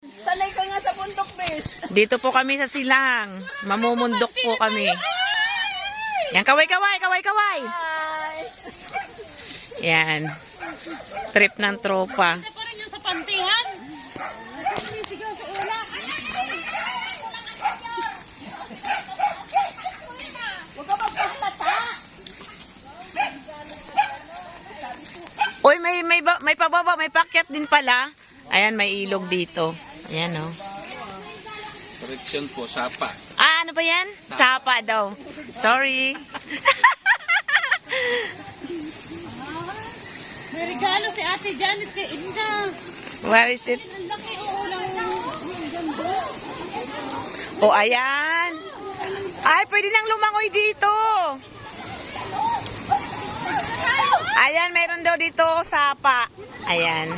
Sanay ka nga sa bundok, bes. Dito po kami sa silang. Mamumundok po kami. Yan, kaway-kaway, kaway-kaway. Hi. Yan. Trip ng tropa. Ito pa rin yung sa pantihan. Sigaw sa ula. Huwag ka magpapata. Uy, may pababa, may pakyat din pala. Ayan, may ilog dito. Ayan, oh. Correction po, sapa. Ah, ano ba yan? Sapa daw. Sorry. May regalo si Ate Janet kay Inda. Where is it? Ang laki ng ganda. Oh, ayan. Ay, pwede nang lumangoy dito. Ayan, meron daw dito sapa. Ayan.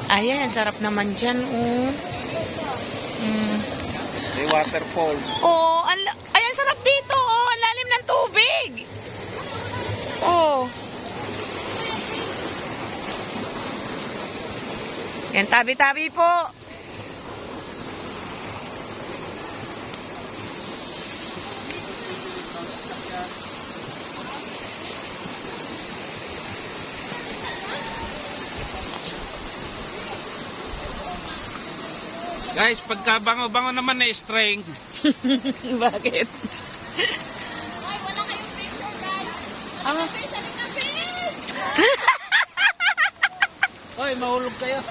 Ayan, sarap naman dyan, oh. May waterfall. Oh, ayan, sarap dito, oh. Ang lalim ng tubig. Oh. Yan, tabi-tabi po. Guys, pagka bango-bango naman na string. Bakit? Ay, wala kayong picture, guys. Ah. Hoy, mahulog kayo.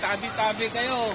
Tabi-tabi kayo.